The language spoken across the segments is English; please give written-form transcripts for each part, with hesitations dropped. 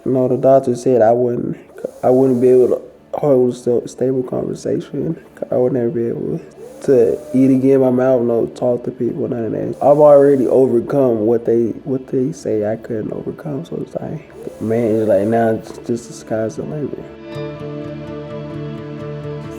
The doctor said I wouldn't be able to hold a stable conversation. I would never be able to eat again. My mouth, no, talk to people, none of that. I've already overcome what they say I couldn't overcome. So it's like, man, it's like now it's just the sky's the limit.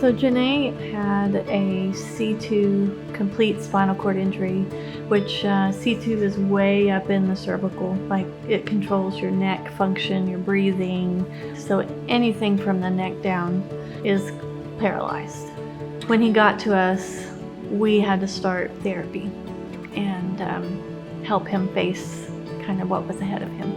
So Janneh had a C2 complete spinal cord injury, which C2 is way up in the cervical. Like, it controls your neck function, your breathing. So anything from the neck down is paralyzed. When he got to us, we had to start therapy and help him face kind of what was ahead of him.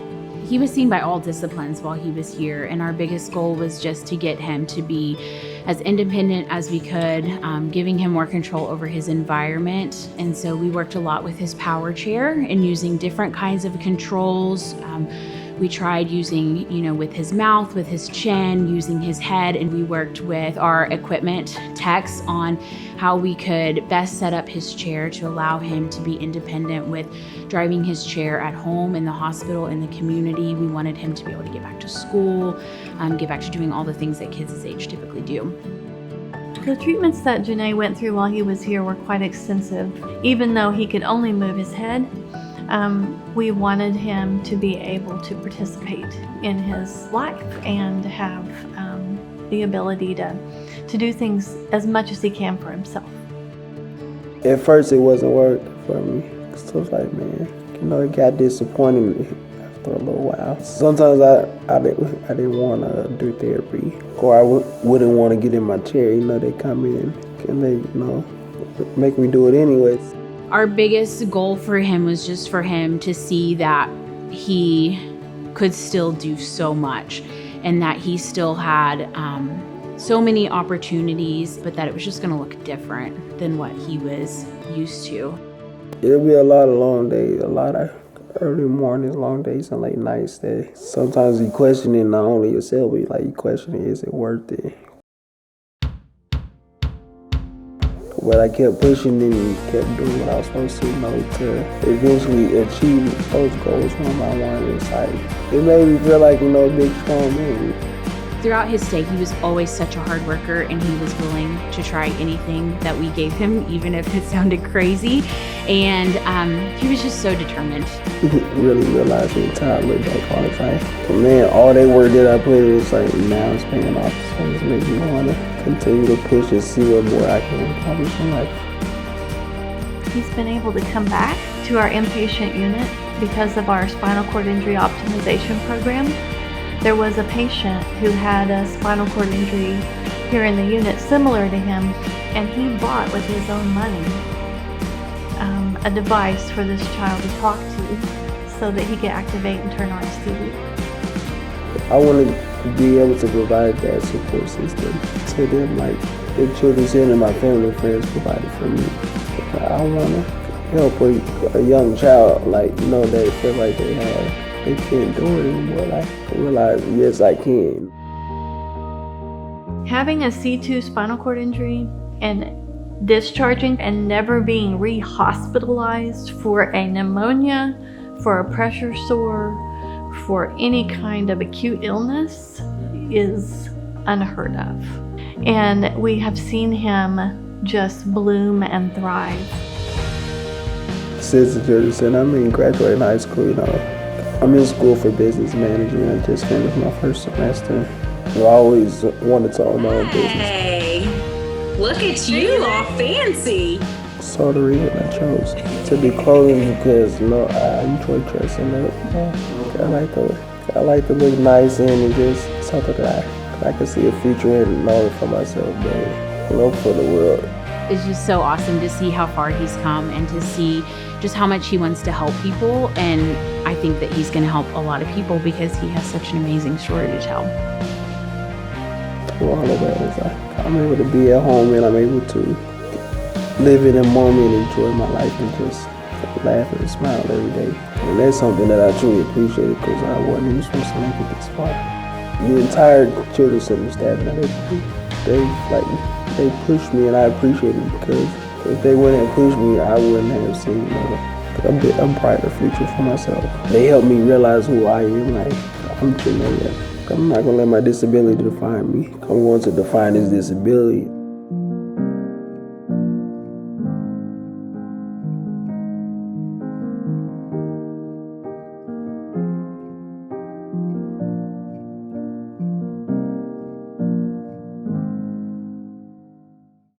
He was seen by all disciplines while he was here, and our biggest goal was just to get him to be as independent as we could, giving him more control over his environment. And so we worked a lot with his power chair and using different kinds of controls. We tried using, with his mouth, with his chin, using his head, and we worked with our equipment techs on how we could best set up his chair to allow him to be independent with driving his chair at home, in the hospital, in the community. We wanted him to be able to get back to school, get back to doing all the things that kids his age typically do. The treatments that Janneh went through while he was here were quite extensive. Even though he could only move his head, we wanted him to be able to participate in his life and have the ability to do things as much as he can for himself. At first it wasn't working for me. So it's like, man, it got disappointing after a little while. Sometimes I didn't want to do therapy, or I wouldn't want to get in my chair. They come in and they, make me do it anyways. Our biggest goal for him was just for him to see that he could still do so much and that he still had so many opportunities, but that it was just going to look different than what he was used to. It'll be a lot of long days, a lot of early mornings, long days, and late nights that sometimes you questioning not only yourself, but you questioning, is it worth it? But I kept pushing and kept doing what I was supposed to eventually achieve those goals one by one. It's like, it made me feel like, a big, strong man. Throughout his stay, he was always such a hard worker, and he was willing to try anything that we gave him, even if it sounded crazy. And he was just so determined. Really realizing time look back all the time. But man, all that work that I put in, it's like now it's paying off. So it's making me want to continue to push and see what more I can accomplish in life. He's been able to come back to our inpatient unit because of our spinal cord injury optimization program. There was a patient who had a spinal cord injury here in the unit similar to him, and he bought with his own money a device for this child to talk to so that he could activate and turn on his TV. I want to be able to provide that support system to them, like the children and my family and friends provided for me. I want to help a young child, they feel like they can't do it anymore. Realize, yes, I can. Having a C2 spinal cord injury and discharging and never being re-hospitalized for a pneumonia, for a pressure sore, for any kind of acute illness is unheard of. And we have seen him just bloom and thrive. Since I'm graduating high school, I'm in school for business management. I just finished my first semester. I always wanted to own my own business. Hey, look at you, all fancy. So the reason I chose to do clothing because I enjoy dressing up. I like to look nice and just something that I can see a future in, not only for myself, but for the world. It's just so awesome to see how far he's come and to see just how much he wants to help people. And I think that he's going to help a lot of people because he has such an amazing story to tell. Well, all of that is I'm able to be at home and I'm able to live in a moment and enjoy my life and just laugh and smile every day. And that's something that I truly appreciate because I wasn't even supposed to make it this far. The entire children's center staff, they pushed me and I appreciate it because if they wouldn't have pushed me, I wouldn't have seen a brighter future for myself. They helped me realize who I am. Like, I'm Janneh. I'm not gonna let my disability define me. I'm going to define this disability.